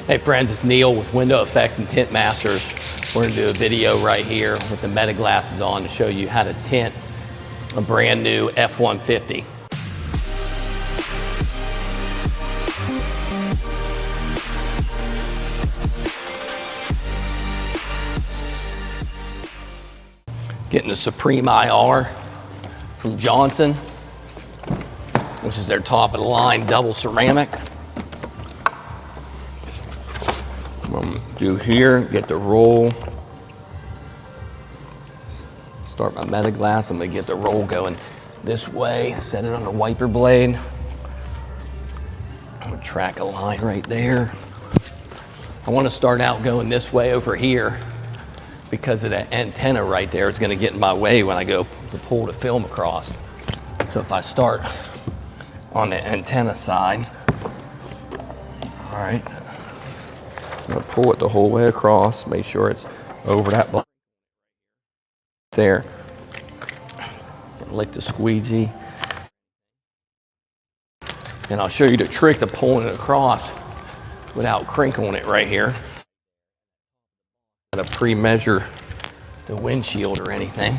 Hey friends, it's Neil with Window Effects and Tint Masters. We're gonna do a video right here with the meta glasses on to show you how to tint a brand new F-150. Getting the Supreme IR from Johnson, which is their top of the line double ceramic. What I'm gonna do here, get the roll. Start my meta glass. I'm gonna get the roll going this way, set it on the wiper blade. I'm gonna track a line right there. I wanna start out going this way over here because of that antenna right there is gonna get in my way when I go to pull the film across. So if I start on the antenna side, all right, I'm gonna pull it the whole way across, make sure it's over that block there. And lick the squeegee. And I'll show you the trick to pulling it across without crinkling it right here. To pre-measure the windshield or anything.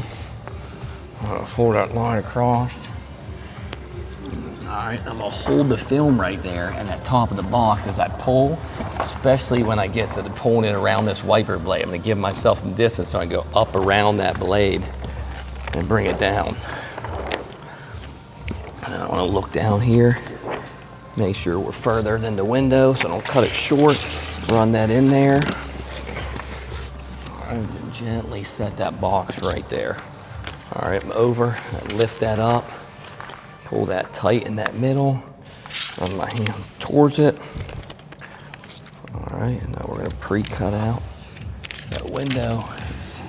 I'm gonna pull that line across. All right, I'm gonna hold the film right there and at top of the box as I pull, especially when I get to the pulling it around this wiper blade. I'm gonna give myself some distance so I can go up around that blade and bring it down. And I wanna look down here, make sure we're further than the window so I don't cut it short. Run that in there. And gently set that box right there. All right, I'm over, I lift that up. Pull that tight in that middle, run my hand towards it. All right, and now we're gonna pre-cut out that window. It's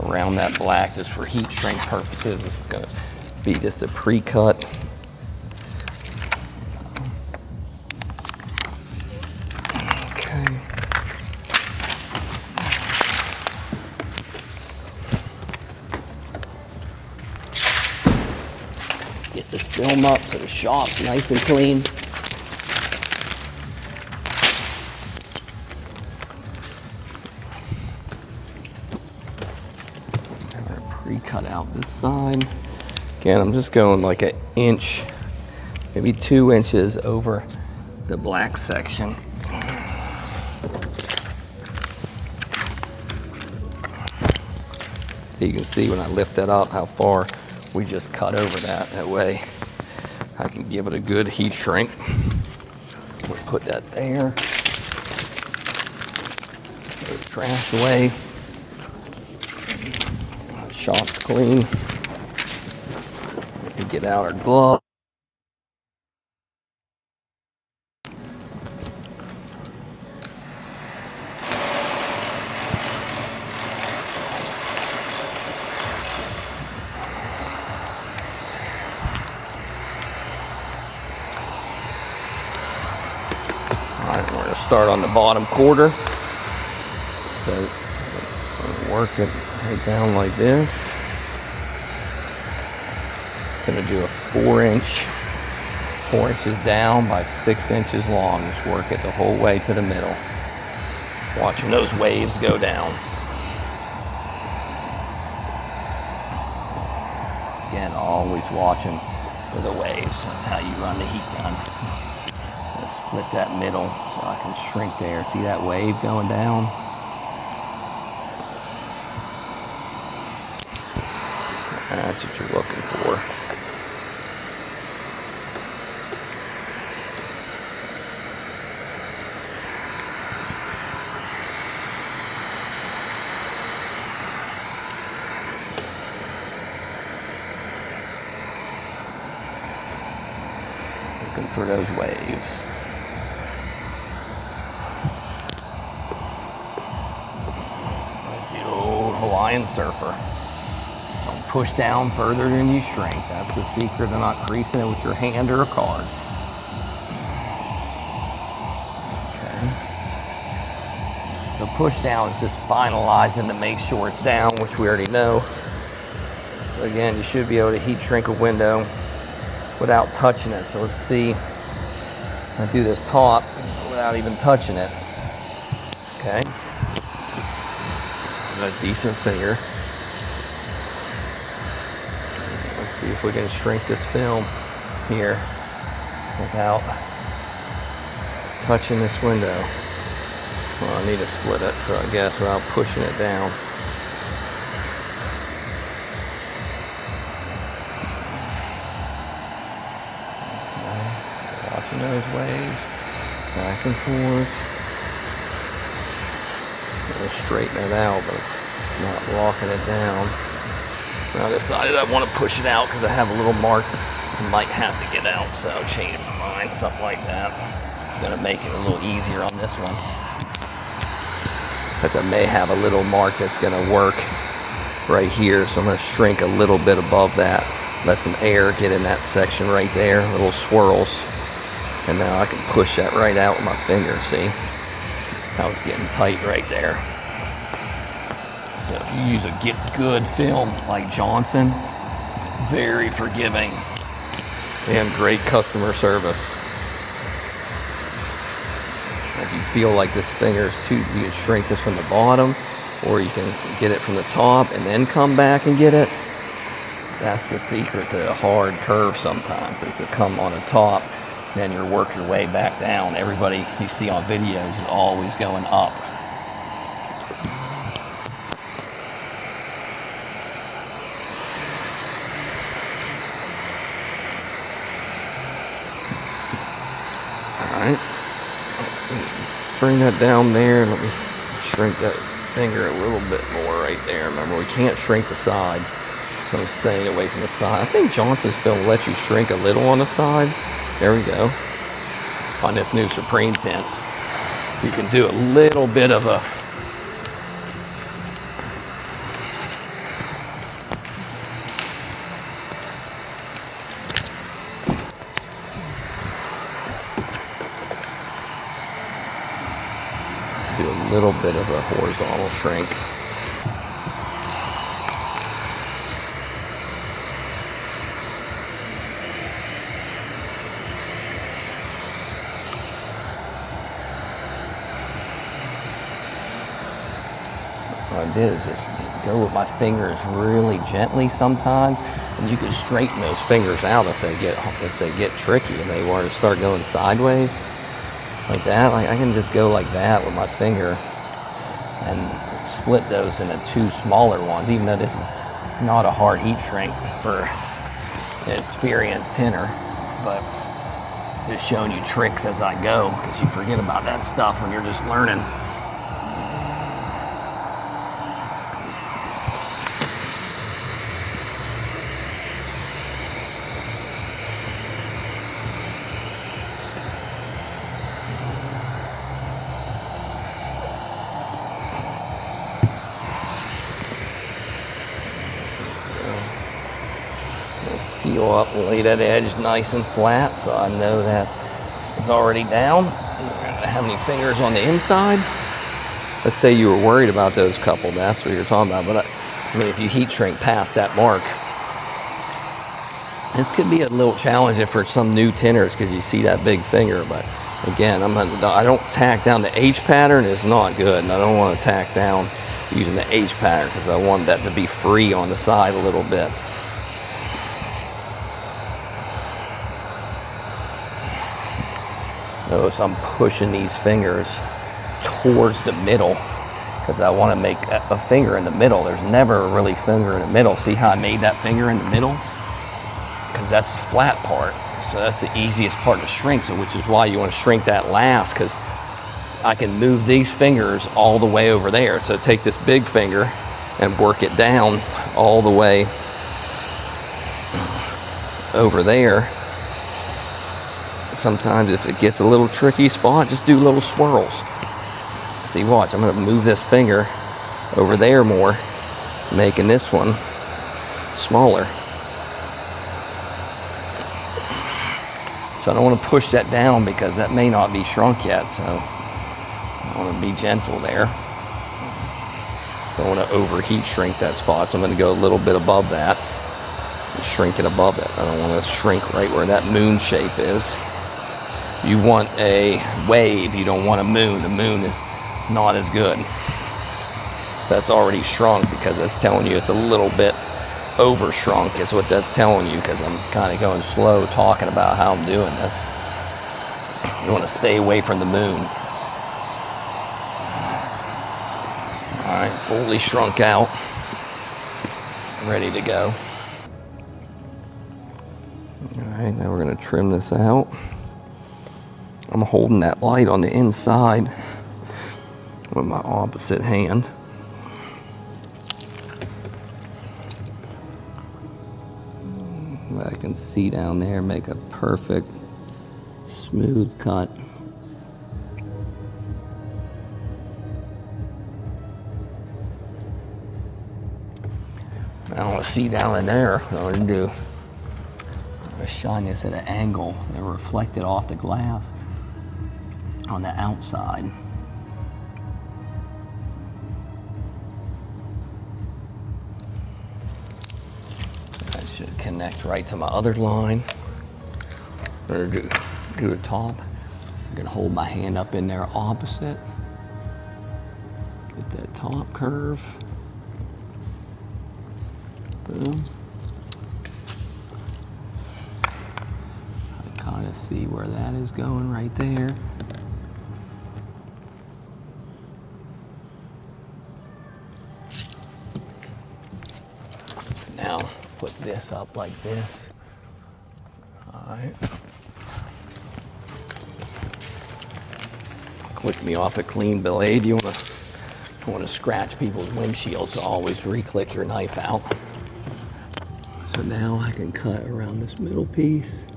around that black just for heat shrink purposes. This is gonna be just a pre-cut. Okay. Get this film up so the shop's nice and clean. I'm gonna pre-cut out this side. Again, I'm just going like an inch, maybe 2 inches over the black section. You can see when I lift that up how far we just cut over that. That way I can give it a good heat shrink. We'll put that there. Put the trash away. Shop's clean. We can get out our glove. All right, we're gonna start on the bottom quarter. So it's work it right down like this. Gonna do a 4 inches down by 6 inches long. Just work it the whole way to the middle. Watching those waves go down. Again, always watching for the waves. That's how you run the heat gun. Split that middle so I can shrink there. See that wave going down? That's what you're looking for. Looking for those waves. Hawaiian surfer. Don't push down further than you shrink. That's the secret of not creasing it with your hand or a card. Okay. The push down is just finalizing to make sure it's down, which we already know. So again, you should be able to heat shrink a window without touching it. So let's see. I do this top without without even touching it. Okay. Got a decent finger. Let's see if we can shrink this film here without touching this window. Well, I need to split it, so I guess without pushing it down. Okay. Watching those waves, back and forth. I'm gonna straighten it out, but not locking it down. I decided I want to push it out because I have a little mark I might have to get out, so changing my mind, something like that. It's going to make it a little easier on this one, because I may have a little mark that's going to work right here, so I'm going to shrink a little bit above that, let some air get in that section right there, little swirls, and now I can push that right out with my finger. See, that was getting tight right there. So if you use a good film like Johnson, very forgiving and great customer service. If you feel like this finger is too, you can shrink this from the bottom, or you can get it from the top and then come back and get it. That's the secret to a hard curve sometimes, is to come on the top, then you work your way back down. Everybody you see on videos is always going up. Alright, bring that down there. Let me shrink that finger a little bit more right there. Remember, we can't shrink the side, so I'm staying away from the side. I think Johnson's film lets you shrink a little on the side. There we go. On this new Supreme tint, you can do a little bit of a horizontal shrink. What I did is just go with my fingers really gently sometimes, and you can straighten those fingers out if they get tricky and they want to start going sideways like that. Like, I can just go like that with my finger and split those into two smaller ones, even though this is not a hard heat shrink for an experienced tinter, but just showing you tricks as I go, because you forget about that stuff when you're just learning. Seal up and lay that edge nice and flat, so I know that it's already down. We're going to have any fingers on the inside. Let's say you were worried about those couple, that's what you're talking about, but I mean, if you heat shrink past that mark, this could be a little challenging for some new tinters because you see that big finger. But again, I don't tack down. The H pattern is not good, and I don't want to tack down using the H pattern because I want that to be free on the side a little bit. Notice I'm pushing these fingers towards the middle because I want to make a finger in the middle. There's never a really finger in the middle. See how I made that finger in the middle? Because that's the flat part. So that's the easiest part to shrink. So which is why you want to shrink that last, because I can move these fingers all the way over there. So take this big finger and work it down all the way over there. Sometimes if it gets a little tricky spot, just do little swirls. See, watch, I'm going to move this finger over there more, making this one smaller. So I don't want to push that down because that may not be shrunk yet, so I want to be gentle there. Don't want to overheat shrink that spot, so I'm going to go a little bit above that and shrink it above it. I don't want to shrink right where that moon shape is. You want a wave, you don't want a moon. The moon is not as good. So that's already shrunk because that's telling you it's a little bit over shrunk is what that's telling you, because I'm kind of going slow talking about how I'm doing this. You want to stay away from the moon. All right, fully shrunk out, ready to go. All right, now we're going to trim this out. I'm holding that light on the inside with my opposite hand. I can see down there, make a perfect smooth cut. I want to see down in there. What I'm going to do, I'm going to shine this at an angle and reflect it off the glass on the outside. That should connect right to my other line. I'm going to do the top. I'm going to hold my hand up in there opposite. Get that top curve. Boom. I kind of see where that is going right there. Now put this up like this. All right. Click me off a clean blade. You want to scratch people's windshields, so always re-click your knife out. So now I can cut around this middle piece.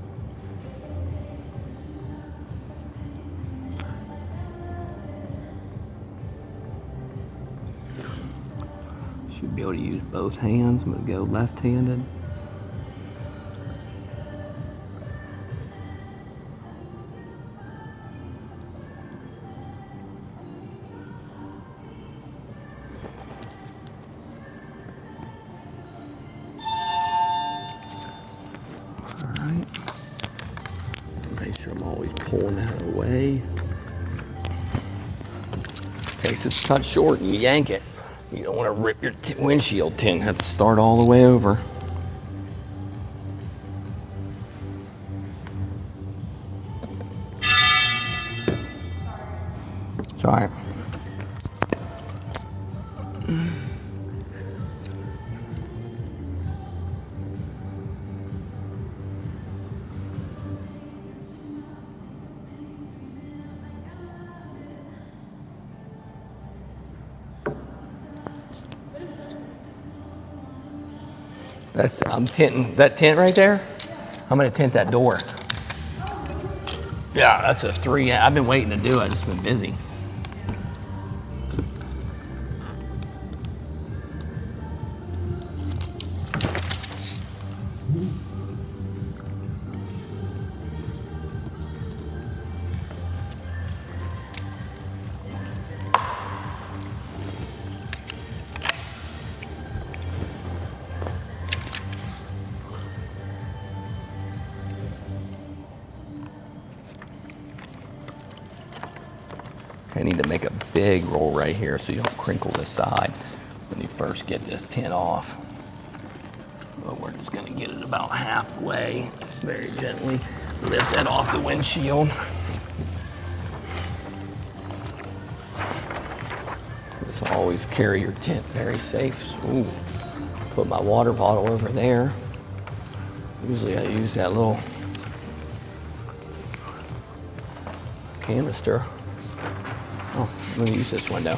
Should be able to use both hands. I'm going to go left-handed. Pulling that away. In case it's cut short and you yank it, you don't want to rip your windshield tint. Have to start all the way over. It's all right. I'm tinting that tint right there. I'm gonna tint that door. Yeah, that's a 3. I've been waiting to do it. It's been busy. I need to make a big roll right here so you don't crinkle the side when you first get this tint off. But we're just gonna get it about halfway, very gently. Lift that off the windshield. Just always carry your tint very safe. Ooh, put my water bottle over there. Usually I use that little canister. Oh, I'm gonna use this window.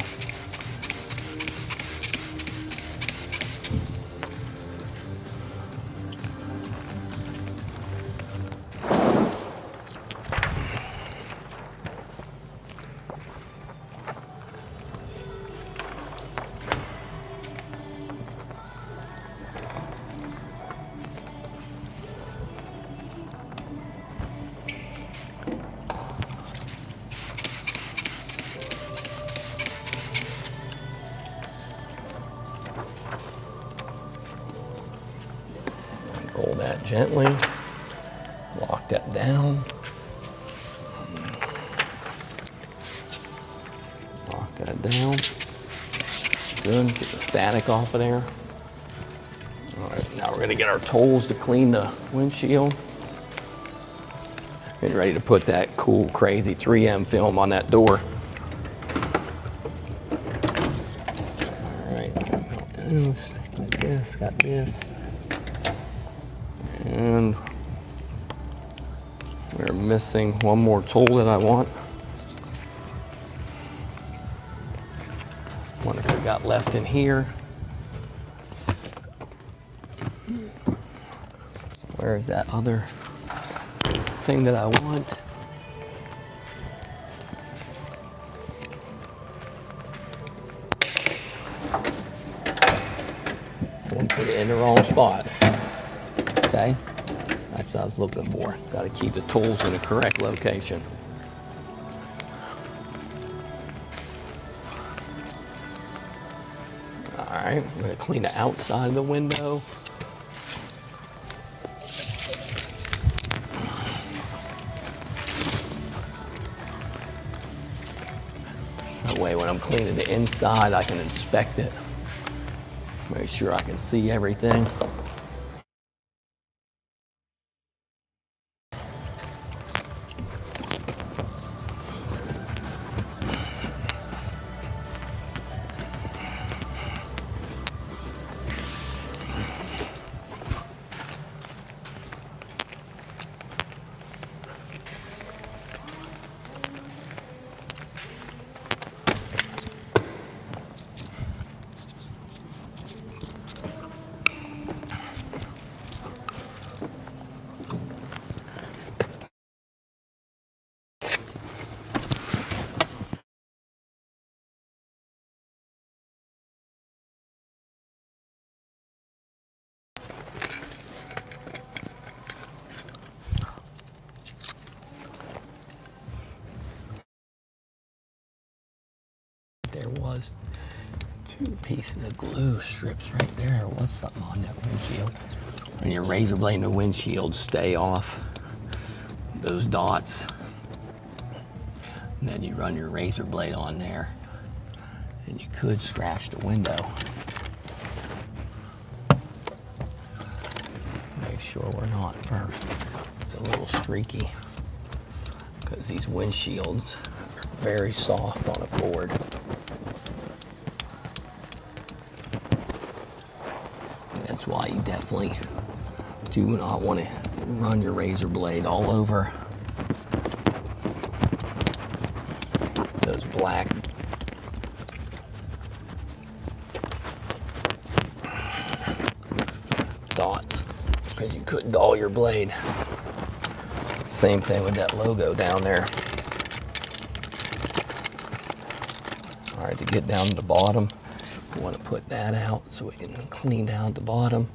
Roll that gently, lock that down. Got it down. Good. Get the static off of there. All right, now we're gonna get our tools to clean the windshield. Getting ready to put that cool, crazy 3M film on that door. All right, got this, got this. And we're missing one more tool that I want. Wonder if we got left in here. Where's that other thing that I want? Someone put it in the wrong spot. Okay, that's what I was looking for. Got to keep the tools in the correct location. All right, I'm going to clean the outside of the window. That way when I'm cleaning the inside, I can inspect it. Make sure I can see everything. There was 2 pieces of glue strips right there. There was something on that windshield. And your razor blade and the windshield stay off those dots. And then you run your razor blade on there and you could scratch the window. Make sure we're not first. It's a little streaky because these windshields are very soft on a Ford. That's why you definitely do not want to run your razor blade all over those black dots, because you could dull your blade. Same thing with that logo down there. All right, to get down to the bottom, we want to put that out so we can clean down the bottom.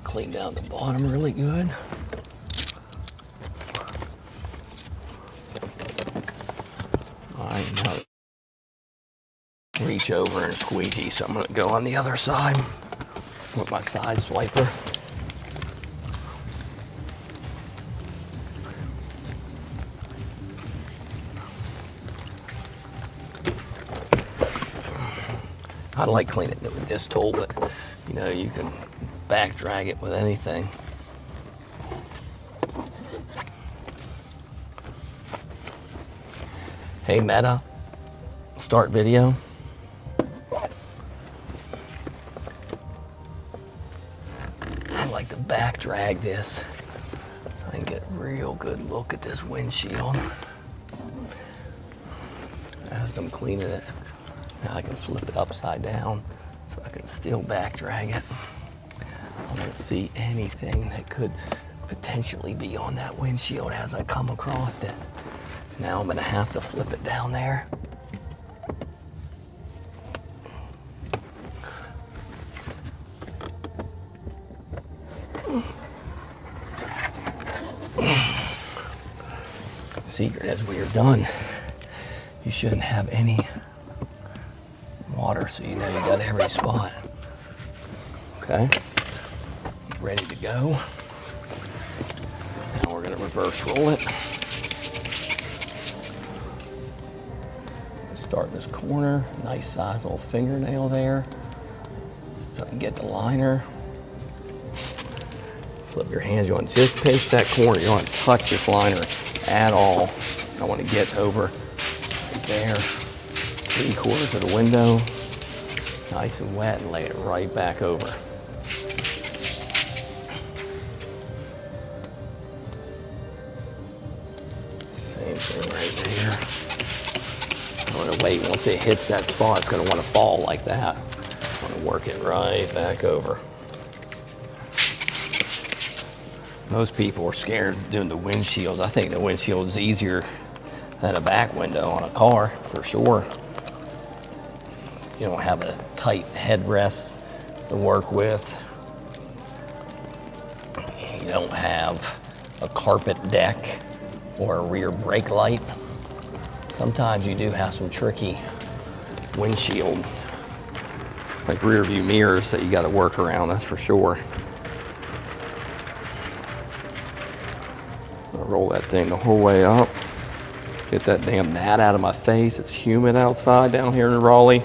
Clean down the bottom really good. All right, now reach over and squeegee, so I'm gonna go on the other side with my side swiper. I like cleaning it with this tool, but you know, you can back drag it with anything. Hey Meta, start video. I like to back drag this so I can get a real good look at this windshield. As I'm cleaning it, now I can flip it upside down so I can still back drag it. I don't see anything that could potentially be on that windshield as I come across it. Now I'm gonna have to flip it down there. The secret is when you're done, you shouldn't have any water, so you know you got every spot. Okay, ready to go. Now we're gonna reverse roll it. Start in this corner, nice size little fingernail there. So I can get the liner. Flip your hands, you want to just pinch that corner. You don't want to touch this liner at all. I want to get over right there, 3/4 of the window, nice and wet, and lay it right back over. Same thing right there. I'm gonna wait, once it hits that spot, it's gonna wanna fall like that. I'm gonna work it right back over. Most people are scared of doing the windshields. I think the windshield is easier than a back window on a car, for sure. You don't have a tight headrest to work with. You don't have a carpet deck or a rear brake light. Sometimes you do have some tricky windshield, like rear view mirrors that you got to work around, that's for sure. I'll roll that thing the whole way up. Get that damn gnat out of my face. It's humid outside down here in Raleigh.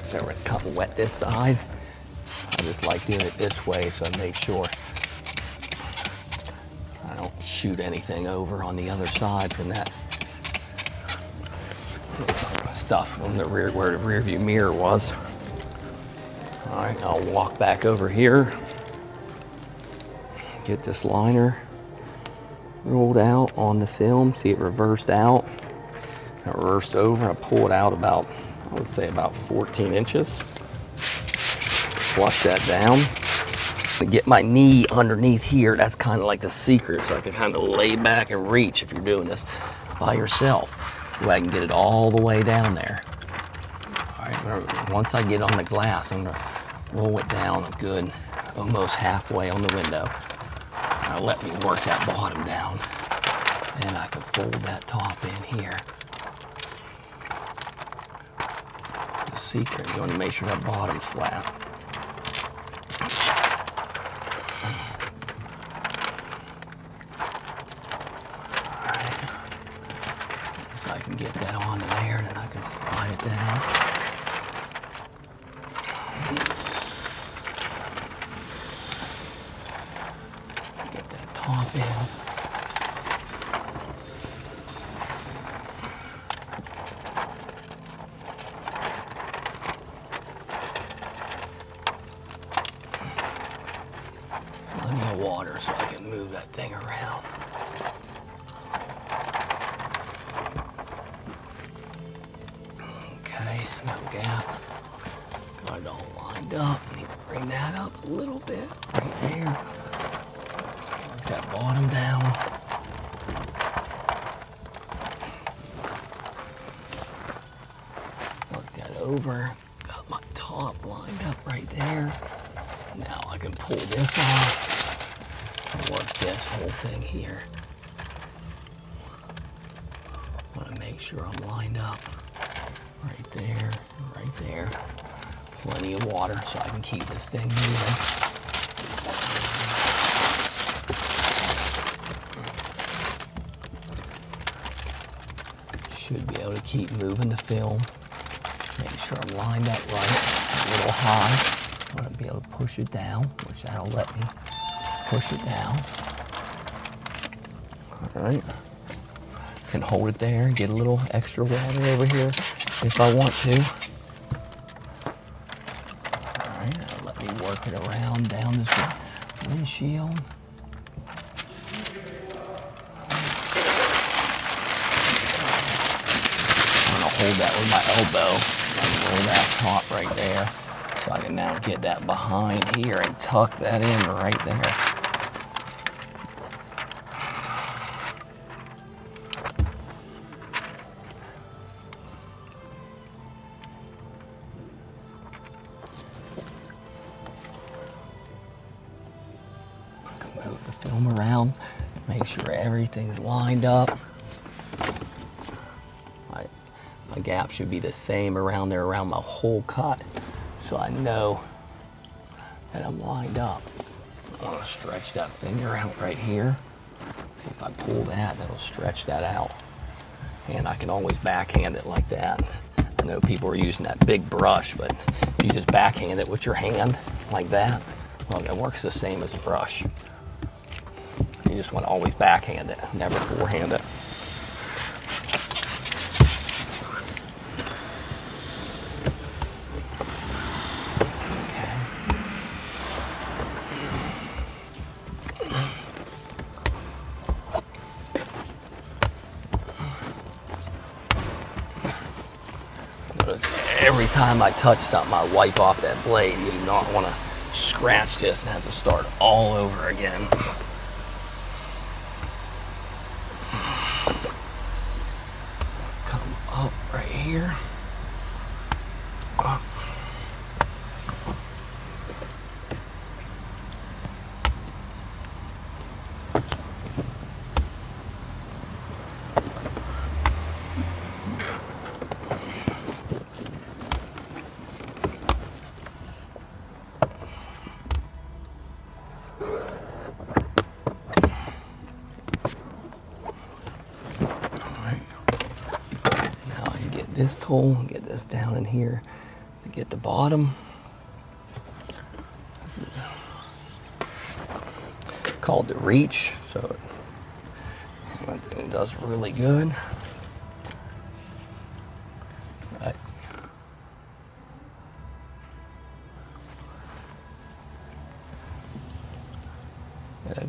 So we're gonna come wet this side. I just like doing it this way so I make sure I don't shoot anything over on the other side from that stuff from the rear, where the rear view mirror was. All right, I'll walk back over here, get this liner rolled out on the film. See it reversed out. I reversed over, I pull it out about, I would say about 14 inches. Flush that down. Get my knee underneath here. That's kind of like the secret, so I can kind of lay back and reach if you're doing this by yourself. I can get it all the way down there. All right, once I get on the glass, I'm gonna roll it down good, almost halfway on the window. Now let me work that bottom down. And I can fold that top in here. The secret, you want to make sure that bottom's flat. So I can get that onto there, and then I can slide it down. Get that top in. Plenty of water so I can move that thing around. No gap. Got it all lined up. Need to bring that up a little bit. Right there. Work that bottom down. Work that over. Got my top lined up right there. Now I can pull this off and work this whole thing here. Want to make sure I'm lined up. Right there, right there. Plenty of water so I can keep this thing moving. should be able to keep moving the film. Make sure I'm lined up right. A little high. I want to be able to push it down, which that'll let me push it down. All right. Can hold it there and get a little extra water over here if I want to. All right, now let me work it around down this windshield. I'm gonna hold that with my elbow and roll that top right there. So I can now get that behind here and tuck that in right there. Move the film around, make sure everything's lined up. My gap should be the same around there, around my whole cut, so I know that I'm lined up. I want to stretch that finger out right here. See if I pull that, that'll stretch that out. And I can always backhand it like that. I know people are using that big brush, but if you just backhand it with your hand like that, well, it works the same as a brush. You just want to always backhand it, never forehand it. Notice every time I touch something, I wipe off that blade. You do not want to scratch this and have to start all over again. Come up right here. Up. This tool, get this down in here to get the bottom. This is called the reach, so it does really good. Right. Got a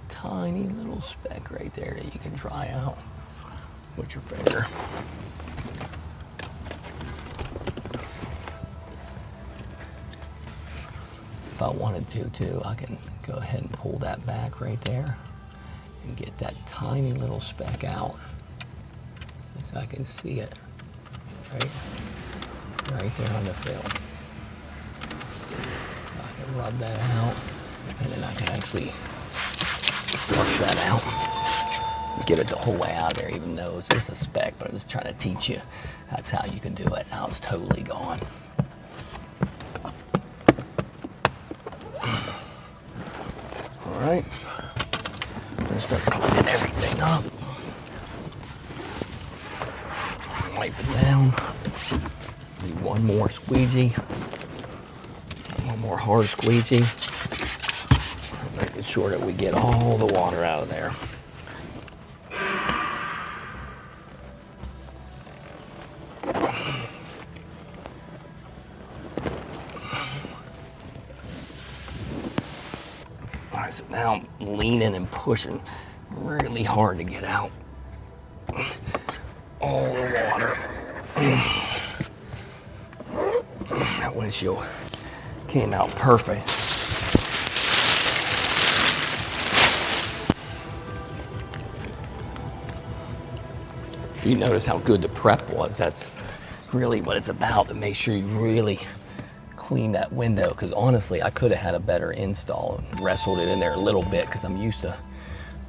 tiny little speck right there that you can dry out with your finger. If I wanted to too, I can go ahead and pull that back right there and get that tiny little speck out so I can see it right there on the film. I can rub that out and then I can actually flush that out and get it the whole way out of there, even though it's just a speck, but I'm just trying to teach you that's how you can do it. Now it's totally gone. All right, I'm gonna start cleaning everything up. Wipe it down. Need one more squeegee. One more hard squeegee. Making sure that we get all the water out of there. All right, so now I'm leaning and pushing really hard to get out all the water. That windshield came out perfect. If you notice how good the prep was, that's really what it's about, to make sure you really clean that window, because honestly I could have had a better install and wrestled it in there a little bit, because I'm used to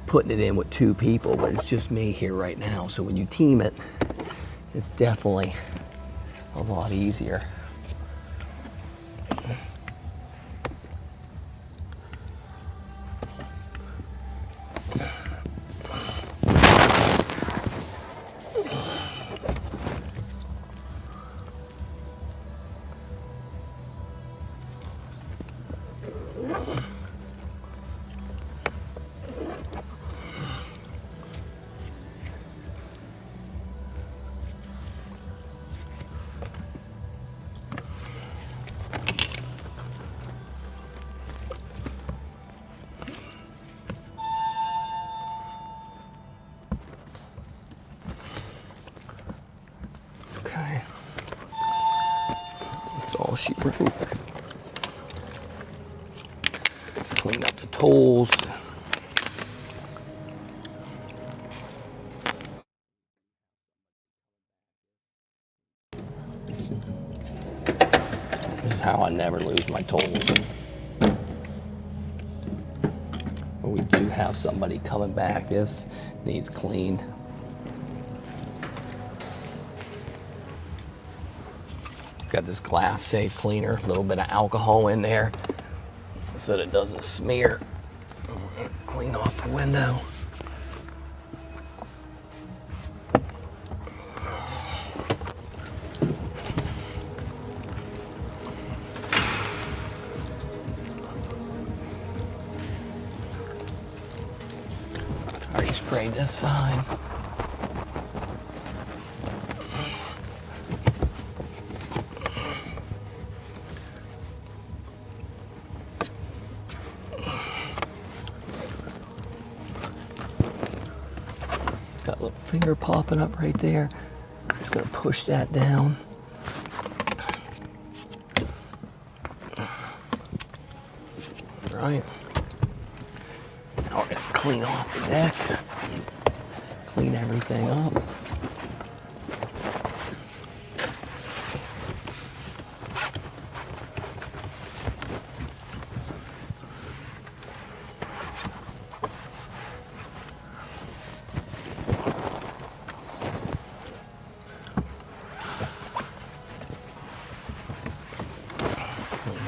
putting it in with two people, but it's just me here right now. So when you team it, it's definitely a lot easier. she wrote. Let's clean up the tools. This is how I never lose my tools. But we do have somebody coming back. This needs cleaned. Got this glass safe cleaner, a little bit of alcohol in there so that it doesn't smear. Clean off the window. Already sprayed this side. Got a little finger popping up right there. Just gonna push that down. Right. Now we're gonna clean off the deck. Clean everything up.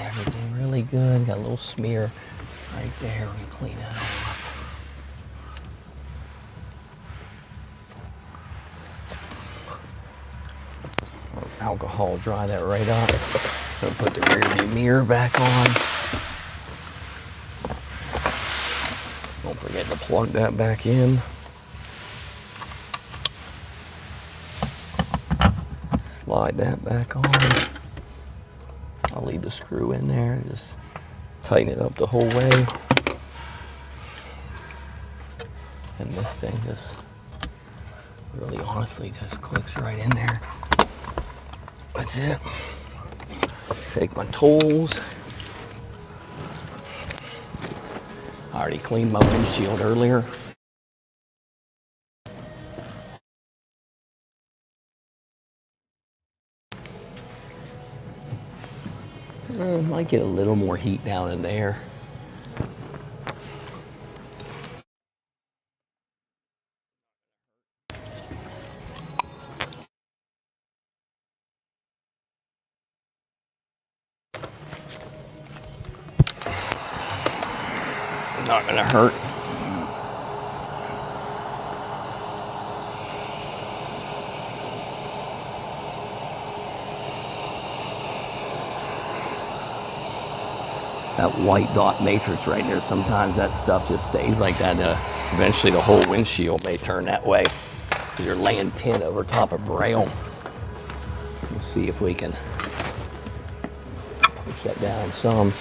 Everything really good. Got a little smear right there. We clean it off. Alcohol, dry that right up. Gonna put the rear view mirror back on. Don't forget to plug that back in. Slide that back on. I'll leave the screw in there, just tighten it up the whole way. And this thing just really honestly just clicks right in there. That's it. Take my tools. I already cleaned my windshield earlier. Might get a little more heat down in there. Not gonna hurt. That white dot matrix right there, sometimes that stuff just stays like that. Eventually the whole windshield may turn that way. You're laying tint over top of braille. Let's see if we can push that down some.